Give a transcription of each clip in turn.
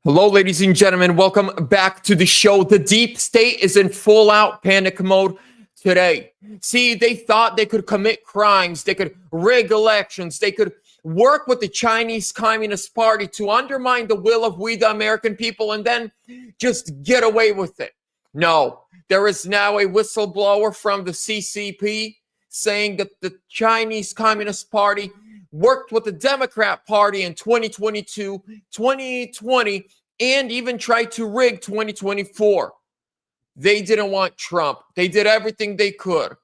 Hello, ladies and gentlemen. Welcome back to the show. The deep state is in full-out panic mode today. See, they thought they could commit crimes. They could rig elections. They could work with the Chinese Communist Party to undermine the will of we, the American people, and then just get away with it. No, there is now a whistleblower from the CCP saying that the Chinese Communist Party worked with the Democrat Party in 2022, 2020, and even tried to rig 2024. They didn't want Trump. They did everything they could.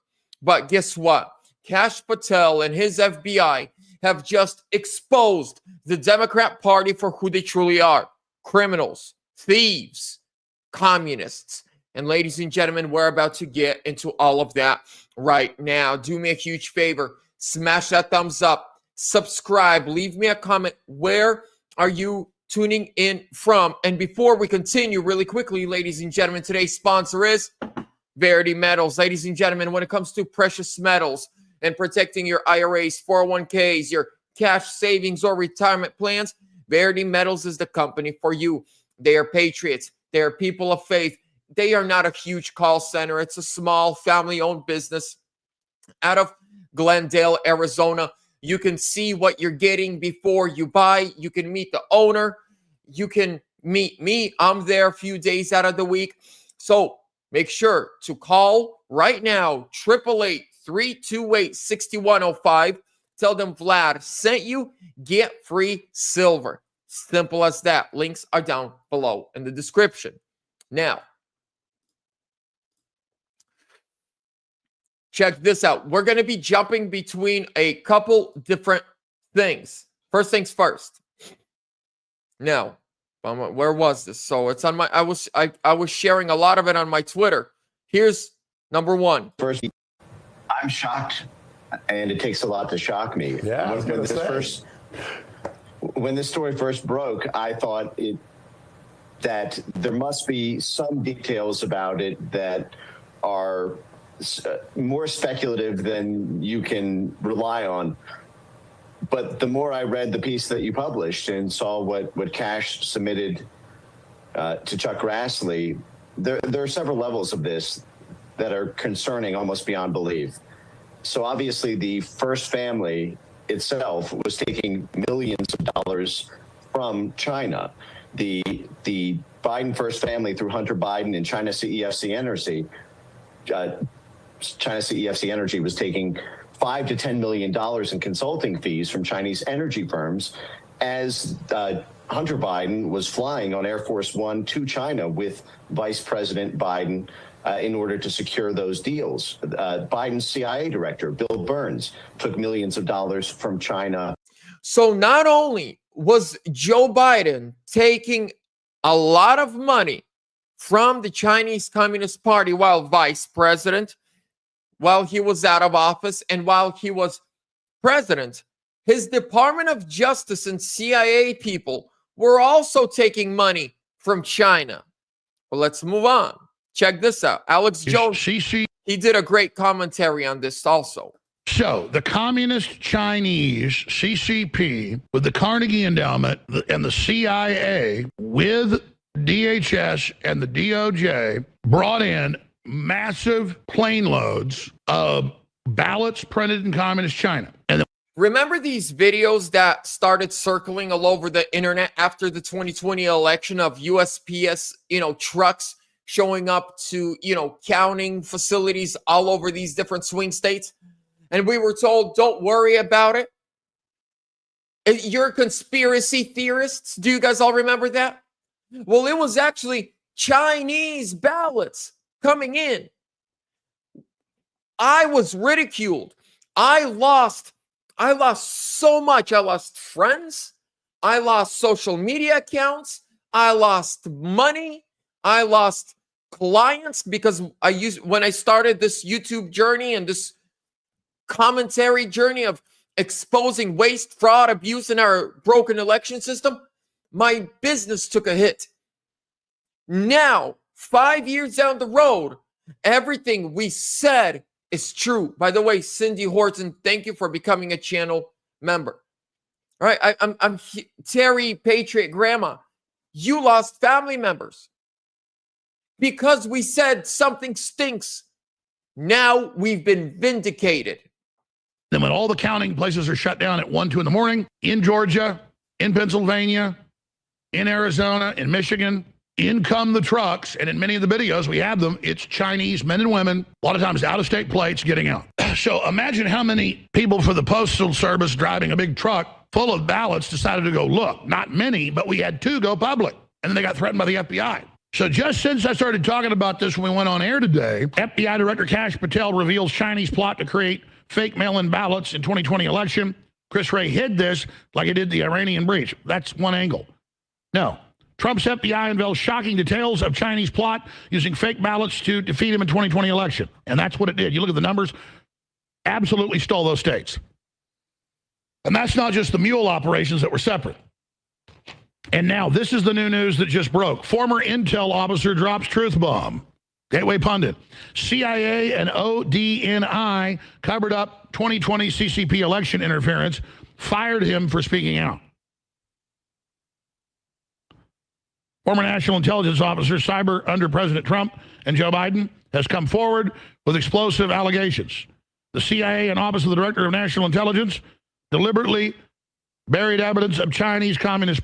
But guess what? Kash Patel and his FBI have just exposed the Democrat Party for who they truly are: criminals, thieves, communists. And ladies and gentlemen, we're about to get into all of that right now. Do me a huge favor. Smash that thumbs up. Subscribe, leave me a comment. Where are you tuning in from? And before we continue, really quickly, ladies and gentlemen, today's sponsor is VERITY METALS. Ladies and gentlemen, when it comes to precious metals and protecting your IRAs, 401ks, your cash savings, or retirement plans, VERITY METALS is the company for you. They are patriots. They are people of faith. They are not a huge call center. It's a small family-owned business out of Glendale, Arizona. You can see what you're getting before you buy. You can meet the owner. You can meet me. I'm there a few days out of the week. So make sure to call right now, 888-328-6105. Tell them Vlad sent you. Get free silver. Simple as that. Links are down below in the description. Now, check this out. We're going to be jumping between a couple different things. First things first. Now, where was this? So it's on my, I was sharing a lot of it on my Twitter. Here's number one. First, I'm shocked, and it takes a lot to shock me. Yeah, when this story first broke, I thought that there must be some details about it that are more speculative than you can rely on. But the more I read the piece that you published and saw what Kash submitted to Chuck Grassley, there are several levels of this that are concerning almost beyond belief. So obviously the first family itself was taking millions of dollars from China. The Biden first family through Hunter Biden and China CEFC Energy, China CEFC Energy was taking $5 to $10 million in consulting fees from Chinese energy firms as Hunter Biden was flying on Air Force One to China with Vice President Biden in order to secure those deals. Biden's CIA director, Bill Burns, took millions of dollars from China. So not only was Joe Biden taking a lot of money from the Chinese Communist Party while vice president, while he was out of office, and while he was president, his Department of Justice and CIA people were also taking money from China. Well, let's move on. Check this out. Alex Jones, he did a great commentary on this also. So the Communist Chinese CCP with the Carnegie Endowment and the CIA with DHS and the DOJ brought in massive plane loads of ballots printed in communist China. And remember these videos that started circling all over the internet after the 2020 election of USPS, trucks showing up to, counting facilities all over these different swing states? And we were told, don't worry about it. You're conspiracy theorists. Do you guys all remember that? Well, it was actually Chinese ballots coming in. I was ridiculed. I lost so much. I lost friends. I lost social media accounts. I lost money. I lost clients because when I started this YouTube journey and this commentary journey of exposing waste, fraud, abuse in our broken election system, my business took a hit. Now, 5 years down the road, everything we said is true. By the way, Cindy Horton, thank you for becoming a channel member. All right, I'm Terry Patriot Grandma. you lost family members. Because we said something stinks, now we've been vindicated. Then when all the counting places are shut down at 1, 2 in the morning, in Georgia, in Pennsylvania, in Arizona, in Michigan, in come the trucks, and in many of the videos, we have them, it's Chinese men and women, a lot of times out-of-state plates getting out. So imagine how many people for the Postal Service driving a big truck full of ballots decided to go look. Not many, but we had 2 go public, and then they got threatened by the FBI. So just since I started talking about this when we went on air today, FBI Director Kash Patel reveals Chinese plot to create fake mail-in ballots in 2020 election. Chris Wray hid this like he did the Iranian breach. That's one angle. No. Trump's FBI unveils shocking details of Chinese plot using fake ballots to defeat him in 2020 election. And that's what it did. You look at the numbers, absolutely stole those states. And that's not just the mule operations that were separate. And now this is the new news that just broke. Former intel officer drops truth bomb. Gateway pundit. CIA and ODNI covered up 2020 CCP election interference, fired him for speaking out. Former national intelligence officer, cyber under President Trump and Joe Biden, has come forward with explosive allegations. The CIA and Office of the Director of National Intelligence deliberately buried evidence of Chinese Communist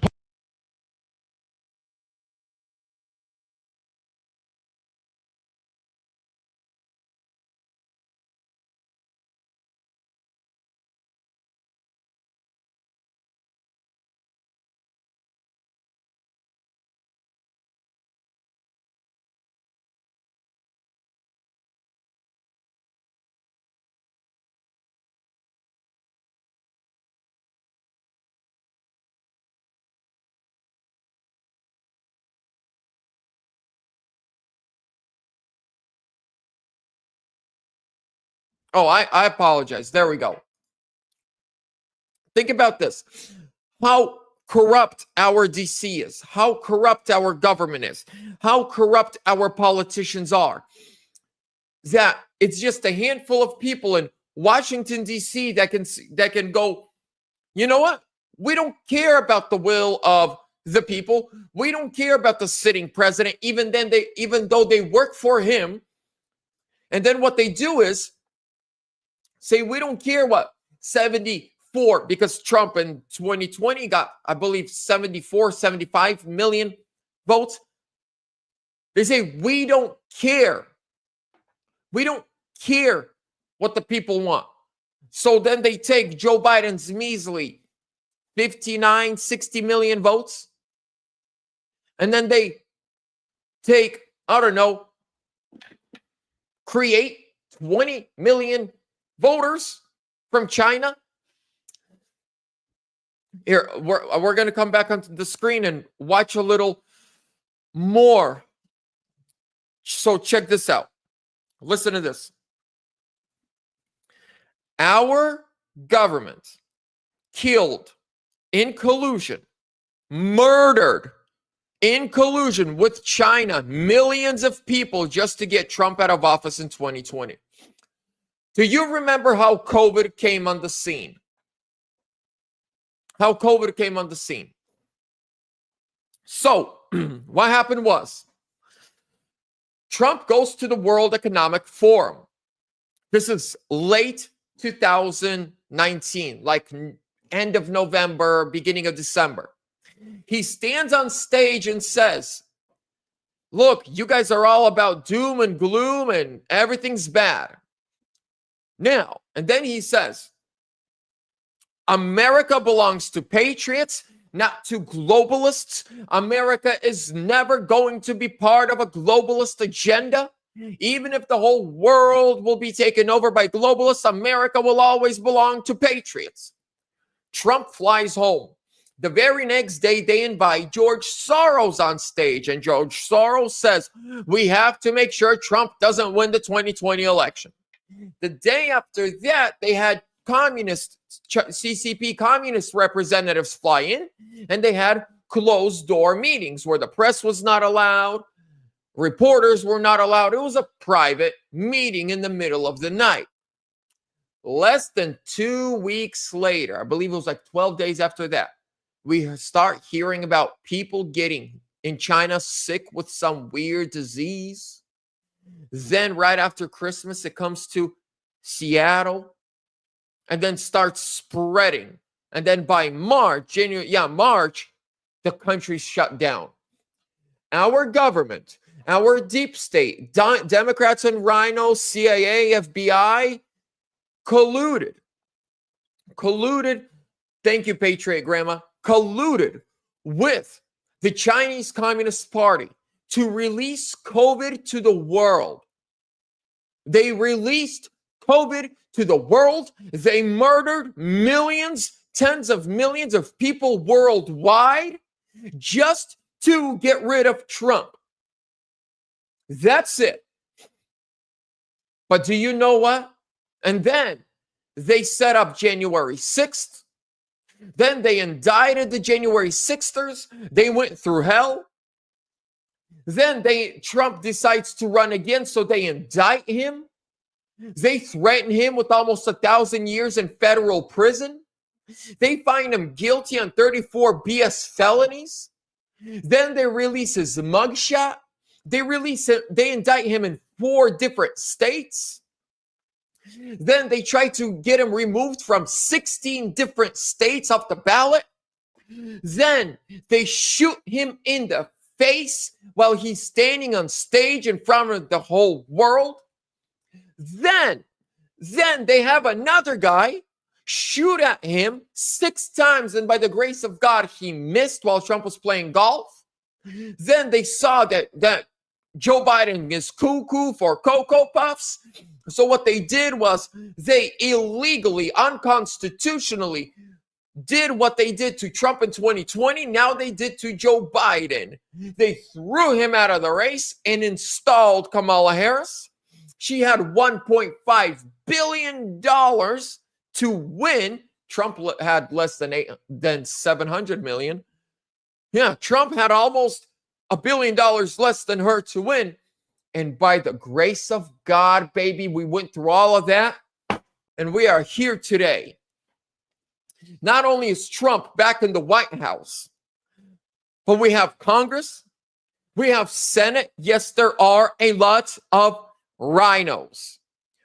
Oh, I apologize. There we go. Think about this. How corrupt our DC is. How corrupt our government is. How corrupt our politicians are. That it's just a handful of people in Washington, D.C. that can go, you know what? We don't care about the will of the people. We don't care about the sitting president, even though they work for him. And then what they do is say, we don't care what 74, because Trump in 2020 got, I believe, 75 million votes. They say, we don't care. We don't care what the people want. So then they take Joe Biden's measly 59, 60 million votes. And then they take, I don't know, create 20 million voters from China. Here, we're going to come back onto the screen and watch a little more. So check this out. Listen to this. Our government killed in collusion, murdered in collusion with China millions of people just to get Trump out of office in 2020. Do you remember how COVID came on the scene? How COVID came on the scene. So, what happened was, Trump goes to the World Economic Forum. This is late 2019, like end of November, beginning of December. He stands on stage and says, look, you guys are all about doom and gloom and everything's bad. Now, and then he says, America belongs to patriots, not to globalists. America is never going to be part of a globalist agenda. Even if the whole world will be taken over by globalists, America will always belong to patriots. Trump flies home. The very next day, they invite George Soros on stage, and George Soros says, we have to make sure Trump doesn't win the 2020 election. The day after that, they had CCP communist representatives fly in, and they had closed door meetings where the press was not allowed, reporters were not allowed. It was a private meeting in the middle of the night. Less than 2 weeks later, I believe it was like 12 days after that, we start hearing about people getting in China sick with some weird disease. Then right after Christmas, it comes to Seattle and then starts spreading. And then by March, March, the country's shut down. Our government, our deep state, Democrats and Rhino, CIA, FBI, colluded. Thank you, Patriot Grandma. Colluded with the Chinese Communist Party to release COVID to the world. They released COVID to the world. They murdered millions, tens of millions of people worldwide just to get rid of Trump. That's it. But do you know what? And then they set up January 6th. Then they indicted the January 6thers. They went through hell. Then Trump decides to run again, so they indict him. They threaten him with almost 1,000 years in federal prison. They find him guilty on 34 BS felonies. Then they release his mugshot. They indict him in 4 different states. Then they try to get him removed from 16 different states off the ballot. Then they shoot him in the face while he's standing on stage in front of the whole world. Then they have another guy shoot at him 6 times, and by the grace of God, he missed while Trump was playing golf. Then they saw that Joe Biden is cuckoo for Cocoa Puffs. So what they did was they illegally, unconstitutionally did what they did to Trump in 2020. Now they did to Joe Biden. They threw him out of the race and installed Kamala Harris. She had $1.5 billion to win. Trump had less than 700 million. Yeah, Trump had almost $1 billion less than her to win. And by the grace of God, baby, we went through all of that. And we are here today. Not only is Trump back in the White House, but we have Congress. We have Senate. Yes, there are a lot of rhinos.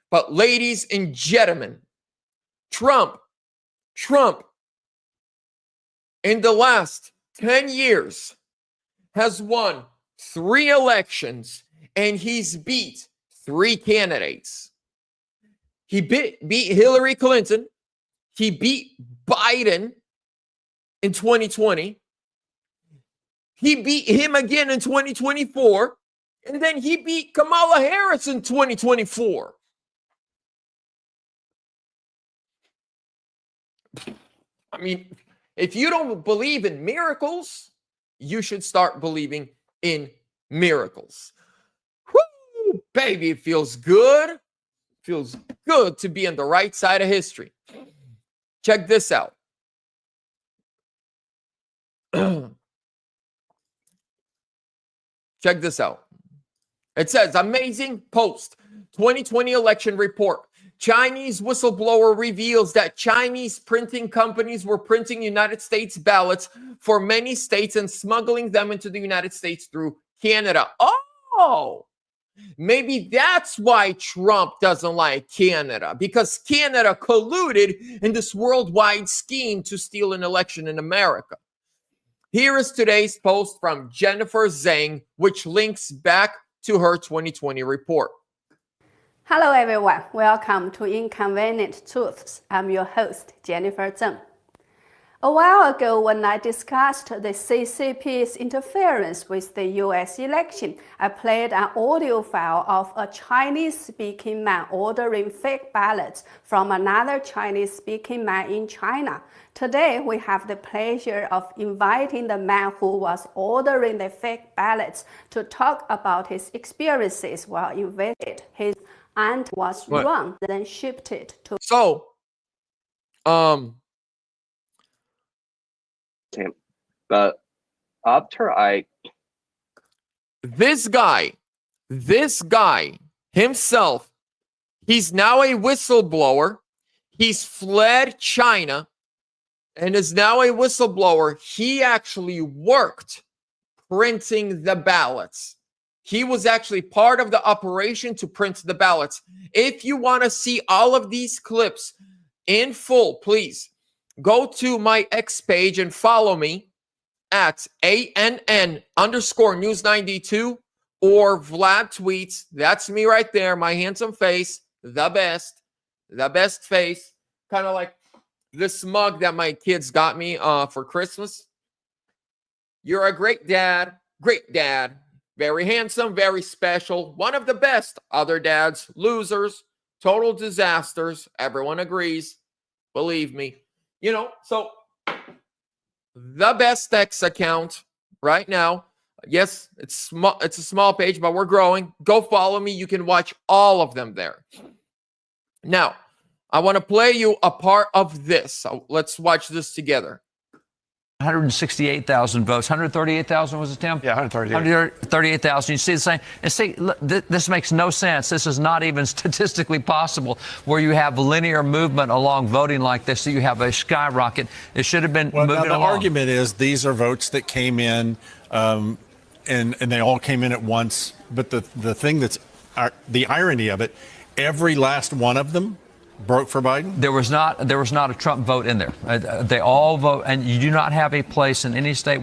But ladies and gentlemen, Trump, in the last 10 years, has won 3 elections, and he's beat 3 candidates. He beat Hillary Clinton. He beat Biden in 2020. He beat him again in 2024. And then he beat Kamala Harris in 2024. I mean, if you don't believe in miracles, you should start believing in miracles. Woo, baby, it feels good. Feels good to be on the right side of history. Check this out. Check this out. It says, amazing post, 2020 election report. Chinese whistleblower reveals that Chinese printing companies were printing United States ballots for many states and smuggling them into the United States through Canada. Oh, maybe that's why Trump doesn't like Canada, because Canada colluded in this worldwide scheme to steal an election in America. Here is today's post from Jennifer Zhang, which links back to her 2020 report. Hello everyone, welcome to Inconvenient Truths. I'm your host, Jennifer Zhang. A while ago, when I discussed the CCP's interference with the US election, I played an audio file of a Chinese-speaking man ordering fake ballots from another Chinese-speaking man in China. Today, we have the pleasure of inviting the man who was ordering the fake ballots to talk about his experiences while invaded. His aunt was wrong, then shipped it to... So, but after this guy himself, he's now a whistleblower. He's fled China. and is now a whistleblower. He actually worked printing the ballots. He was actually part of the operation to print the ballots. If you want to see all of these clips in full, please go to my X page and follow me at ANN_news92 or Vlad Tweets. That's me right there, my handsome face, the best face. Kind of like this mug that my kids got me for Christmas. You're a great dad, very handsome, very special, one of the best. Other dads, losers, total disasters. Everyone agrees. Believe me. You know, so the best X account right now. Yes, it's small. It's a small page, but we're growing. Go follow me. You can watch all of them there. Now, I want to play you a part of this. So let's watch this together. 168,000 votes. 138,000 was it, Tim? Yeah, 138. 138,000. You see the same. And see, look, this makes no sense. This is not even statistically possible where you have linear movement along voting like this. So you have a skyrocket. It should have been moving the along. argument is these are votes that came in, and they all came in at once. But the thing that's the irony of it, every last one of them broke for Biden? There was not a Trump vote in there. They all vote, and you do not have a place in any state.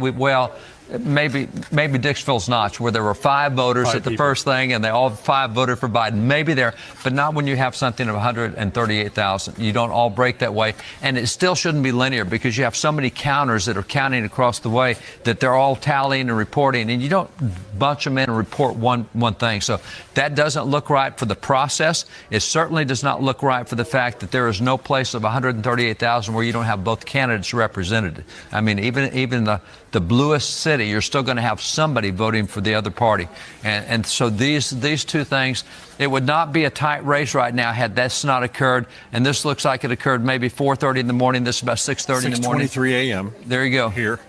Maybe Dixville's Notch, where there were 5 voters at the first thing, and they all 5 voted for Biden. Maybe there, but not when you have something of 138,000. You don't all break that way, and it still shouldn't be linear because you have so many counters that are counting across the way that they're all tallying and reporting, and you don't bunch them in and report one thing. So that doesn't look right for the process. It certainly does not look right for the fact that there is no place of 138,000 where you don't have both candidates represented. I mean, even the bluest city, you're still going to have somebody voting for the other party. And so these two things, it would not be a tight race right now had this not occurred. And this looks like it occurred maybe 4:30 in the morning. This is about 6:30 in the morning. 6:23 a.m. There you go. Here.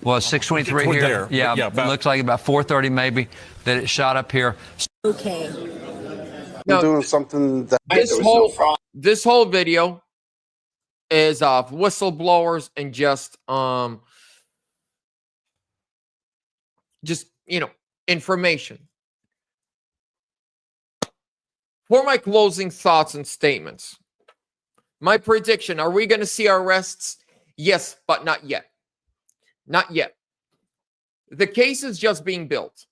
Well, 6:23 here. There. Yeah, it looks like about 4:30 maybe that it shot up here. Okay. Now, doing something that this whole video is of whistleblowers and just information. For my closing thoughts and statements, my prediction: are we going to see arrests? Yes, but not yet. Not yet. The case is just being built.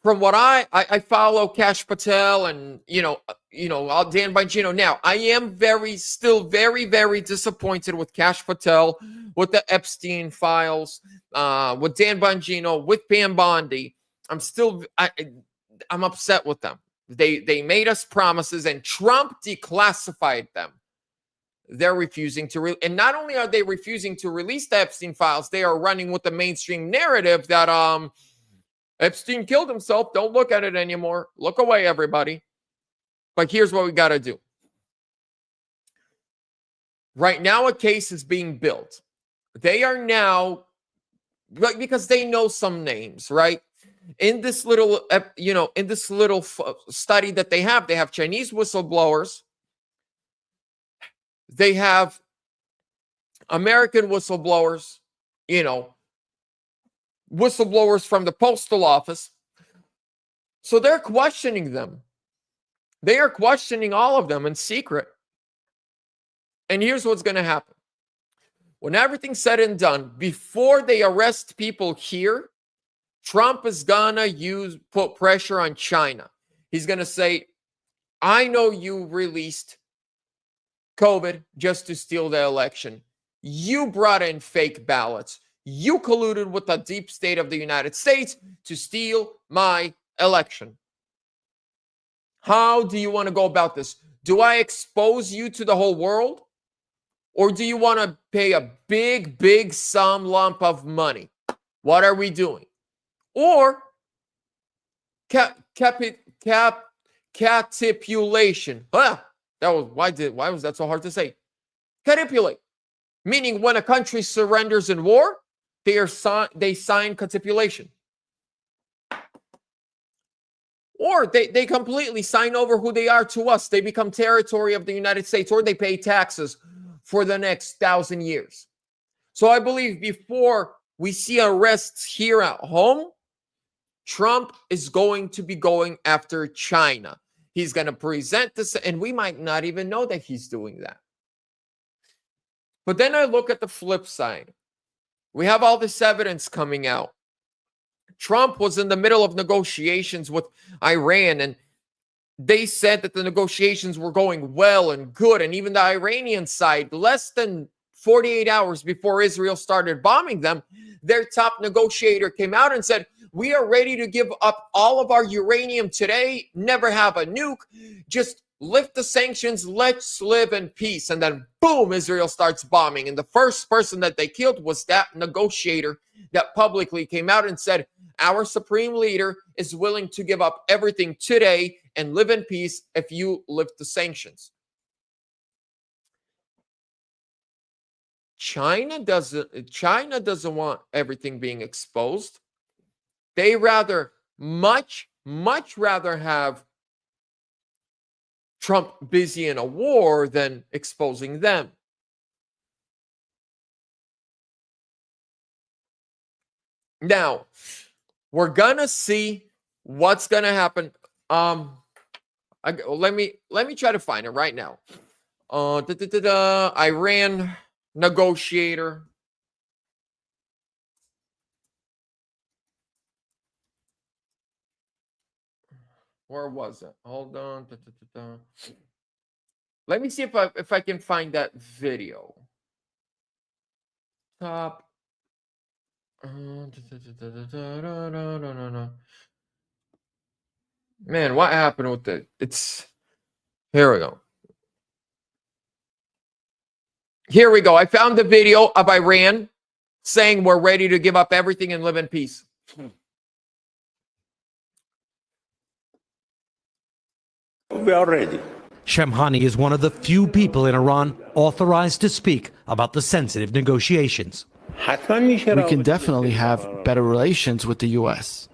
From what I follow Kash Patel and Dan Bongino. Now, I am still very, very disappointed with Kash Patel, with the Epstein files, with Dan Bongino, with Pam Bondi. I'm upset with them. They made us promises and Trump declassified them. They're refusing to and not only are they refusing to release the Epstein files, they are running with the mainstream narrative that Epstein killed himself. Don't look at it anymore. Look away, everybody. But here's what we got to do. Right now, a case is being built. They are now, because they know some names, right? In this little, study that they have Chinese whistleblowers. They have American whistleblowers, whistleblowers from the postal office. So they're questioning them. They are questioning all of them in secret. And here's what's going to happen. When everything's said and done, before they arrest people here, Trump is going to put pressure on China. He's going to say, I know you released COVID just to steal the election. You brought in fake ballots. You colluded with the deep state of the United States to steal my election. How do you want to go about this? Do I expose you to the whole world? Or do you want to pay a big, big lump of money? What are we doing? Or capitulation. Why was that so hard to say? Capitulate, meaning when a country surrenders in war, they sign capitulation. Or they completely sign over who they are to us. They become territory of the United States, or they pay taxes for the next 1,000 years. So I believe before we see arrests here at home, Trump is going to be going after China. He's going to present this, and we might not even know that he's doing that. But then I look at the flip side. We have all this evidence coming out. Trump was in the middle of negotiations with Iran, and they said that the negotiations were going well and good. And even the Iranian side, less than 48 hours before Israel started bombing them, their top negotiator came out and said, we are ready to give up all of our uranium today, never have a nuke, just lift the sanctions, let's live in peace. And then boom, Israel starts bombing. And the first person that they killed was that negotiator that publicly came out and said, our supreme leader is willing to give up everything today and live in peace if you lift the sanctions. China doesn't want everything being exposed. They much rather have Trump busy in a war than exposing them. Now, we're gonna see what's gonna happen. Let me try to find it right now. Iran negotiator. Where was it? Hold on. Let me see if I can find that video. Top. Man, what happened with it? Here we go. Here we go. I found the video of Iran saying we're ready to give up everything and live in peace. We are ready. Shamhani is one of the few people in Iran authorized to speak about the sensitive negotiations. We We can definitely have better relations with the U.S.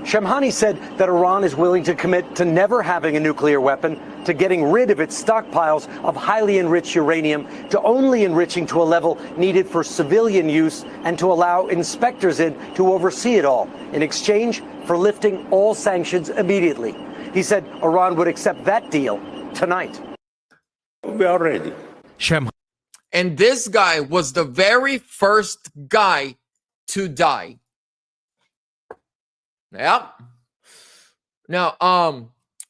Shamhani said that Iran is willing to commit to never having a nuclear weapon, to getting rid of its stockpiles of highly enriched uranium, to only enriching to a level needed for civilian use, and to allow inspectors in to oversee it all, in exchange for lifting all sanctions immediately. He said Iran would accept that deal tonight. We are ready. And this guy was the very first guy to die. Yep. Now,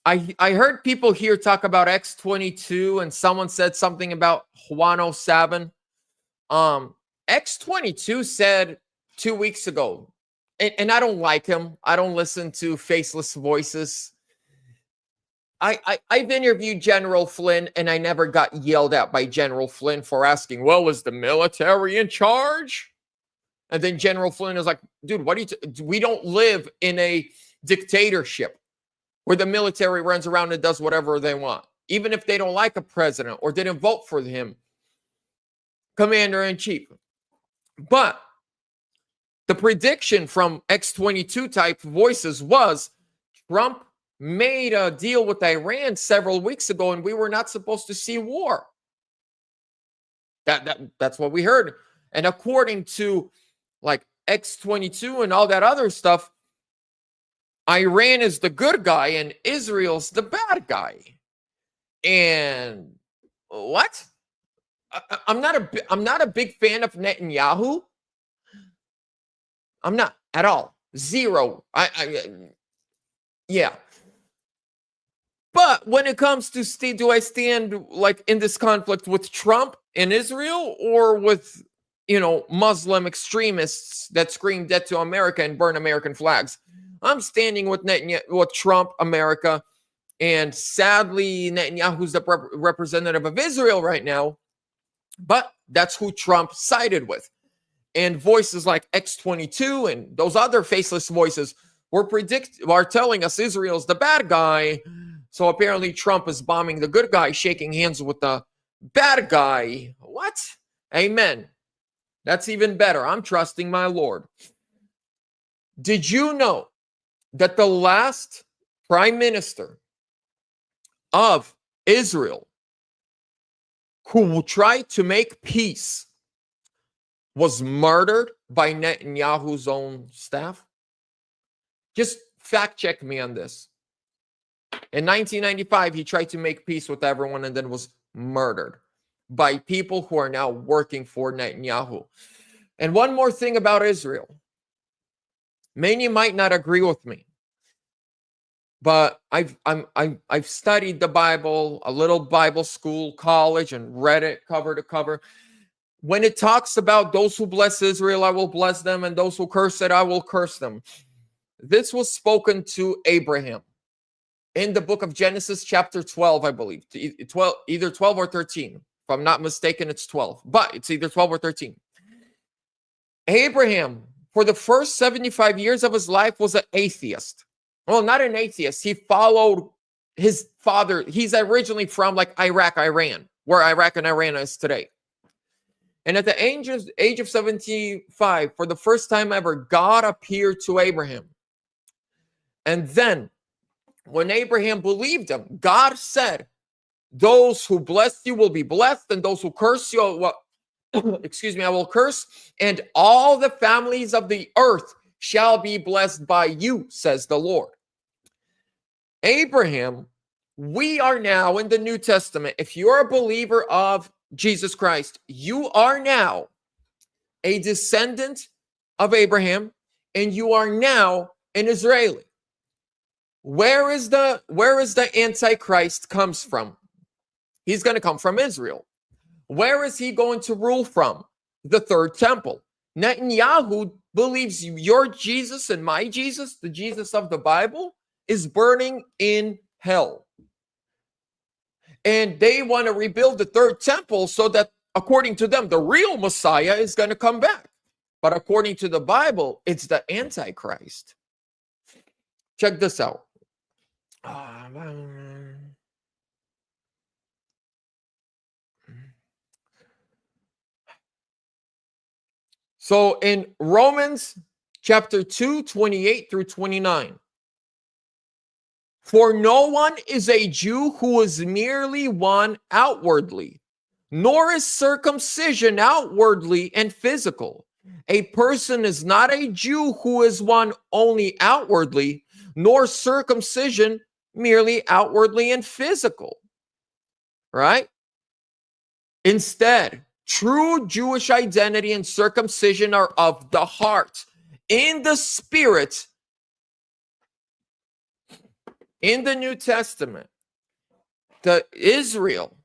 I heard people here talk about X-22, and someone said something about Juan 07. X-22 said 2 weeks ago, and I don't like him. I don't listen to faceless voices. I've interviewed General Flynn, and I never got yelled at by General Flynn for asking, well, is the military in charge? And then General Flynn is like, dude, what do you we don't live in a dictatorship where the military runs around and does whatever they want. Even if they don't like a president or didn't vote for him, commander-in-chief. But the prediction from X-22 type voices was Trump made a deal with Iran several weeks ago, and we were not supposed to see war. That's what we heard. And according to like X-22 and all that other stuff, Iran is the good guy and Israel's the bad guy. And what? I'm not a big fan of Netanyahu. I'm not at all. Zero. Yeah. But when it comes to do I stand like in this conflict with Trump and Israel, or with, Muslim extremists that scream death to America and burn American flags? I'm standing with with Trump, America, and sadly Netanyahu's the representative of Israel right now. But that's who Trump sided with. And voices like X-22 and those other faceless voices are telling us Israel's the bad guy. So apparently Trump is bombing the good guy, shaking hands with the bad guy. What? Amen. That's even better. I'm trusting my Lord. Did you know that the last prime minister of Israel who tried to make peace was murdered by Netanyahu's own staff? Just fact check me on this. In 1995, he tried to make peace with everyone and then was murdered by people who are now working for Netanyahu. And one more thing about Israel. Many might not agree with me, but I've studied the Bible, a little Bible school, college, and read it cover to cover. When it talks about those who bless Israel, I will bless them, and those who curse it, I will curse them. This was spoken to Abraham in the book of Genesis chapter 12, I believe. Either 12 or 13. If I'm not mistaken, it's 12. But it's either 12 or 13. Abraham, for the first 75 years of his life, was an atheist. Well, not an atheist. He followed his father. He's originally from like Iraq, Iran, where Iraq and Iran is today. And at the age of 75, for the first time ever, God appeared to Abraham. And then, when Abraham believed him, God said, those who bless you will be blessed, and those who curse you, I will curse, and all the families of the earth shall be blessed by you, says the Lord. Abraham, we are now in the New Testament. If you're a believer of Jesus Christ, you are now a descendant of Abraham, and you are now an Israeli. Where is the Antichrist comes from? He's going to come from Israel. Where is he going to rule from? The third temple. Netanyahu believes your Jesus and my Jesus, the Jesus of the Bible, is burning in hell. And they want to rebuild the third temple so that, according to them, the real Messiah is going to come back. But according to the Bible, it's the Antichrist. Check this out. So in Romans chapter 2, 28 through 29, for no one is a Jew who is merely one outwardly, nor is circumcision outwardly and physical. A person is not a Jew who is one only outwardly, nor circumcision merely outwardly and physical. Right? Instead, true Jewish identity and circumcision are of the heart, in the spirit. In the New Testament, the Israel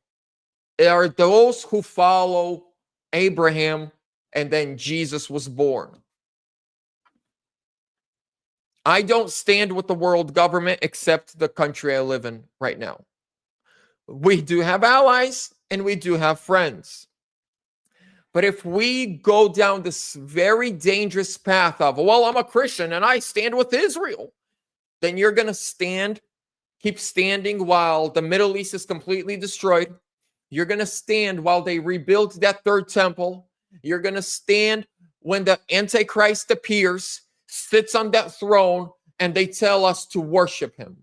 are those who follow Abraham, and then Jesus was born. I don't stand with the world government except the country I live in right now. We do have allies and we do have friends. But if we go down this very dangerous path of, well, I'm a Christian and I stand with Israel, then you're going to keep standing while the Middle East is completely destroyed. You're going to stand while they rebuild that third temple. You're going to stand when the Antichrist appears, sits on that throne, and they tell us to worship him.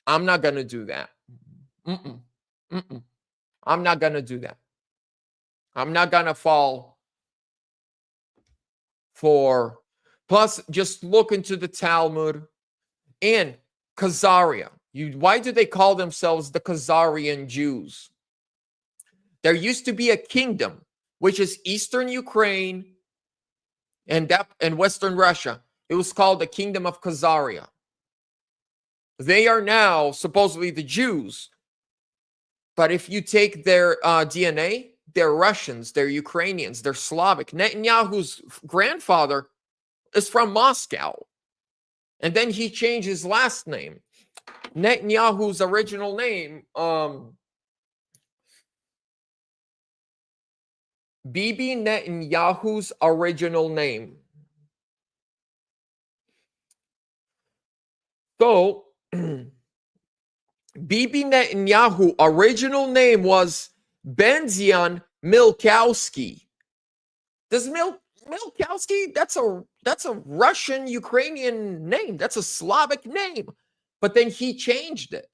I'm not going to do that. I'm not going to do that. I'm not going to fall for... Plus, just look into the Talmud. In Khazaria. Why do they call themselves the Khazarian Jews? There used to be a kingdom, which is Eastern Ukraine and Western Russia. It was called the Kingdom of Khazaria. They are now supposedly the Jews. But if you take their DNA, they're Russians, they're Ukrainians, they're Slavic. Netanyahu's grandfather is from Moscow. And then he changed his last name. Netanyahu's original name, Bibi Netanyahu's original name. So, Bibi Netanyahu original name was Benzion Milkowski. Does Milkowski, that's a Russian Ukrainian name. That's a Slavic name. But then he changed it.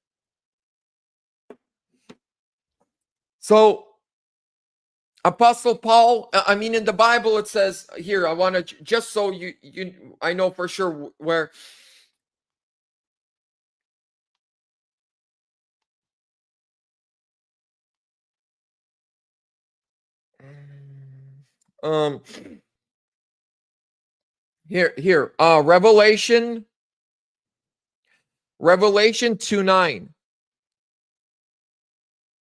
So Apostle Paul, I mean, in the Bible, it says here, I want to, just so I know for sure where. Here, Revelation 2:9.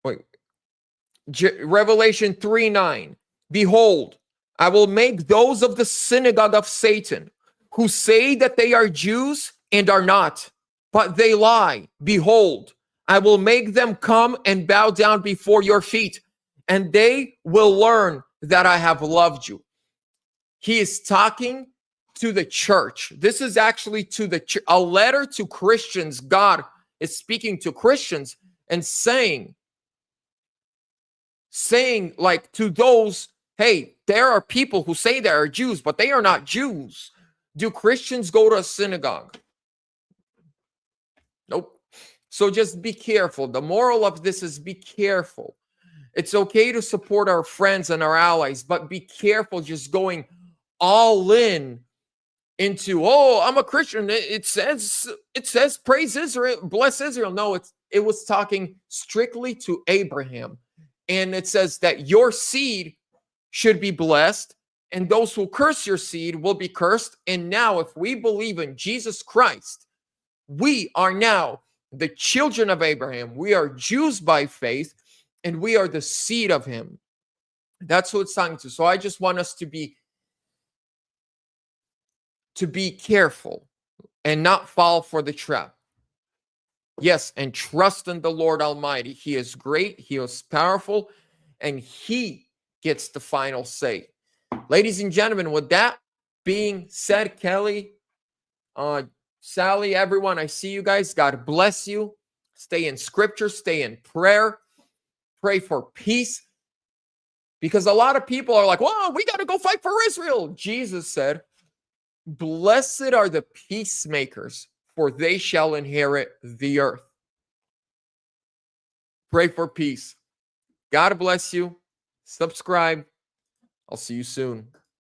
Wait, Revelation 3:9. Behold, I will make those of the synagogue of Satan who say that they are Jews and are not, but they lie. Behold, I will make them come and bow down before your feet, and they will learn that I have loved you. He is talking to the church. This is actually a letter to Christians. God is speaking to Christians and saying like to those, hey, there are people who say they are Jews, but they are not Jews. Do Christians go to a synagogue? Nope. So just be careful. The moral of this is be careful. It's okay to support our friends and our allies, but be careful just going all into, oh, I'm a Christian. It says praise Israel, bless Israel. No, it was talking strictly to Abraham. And it says that your seed should be blessed, and those who curse your seed will be cursed. And now, if we believe in Jesus Christ, we are now the children of Abraham. We are Jews by faith, and we are the seed of him. That's what it's talking to. So I just want us to be careful and not fall for the trap. Yes, and trust in the Lord Almighty. He is great, he is powerful, and he gets the final say. Ladies and gentlemen, with that being said, Kelly, Sally, everyone, I see you guys. God bless you. Stay in scripture, stay in prayer, pray for peace. Because a lot of people are like, well, we got to go fight for Israel. Jesus said, blessed are the peacemakers, for they shall inherit the earth. Pray for peace. God bless you. Subscribe. I'll see you soon.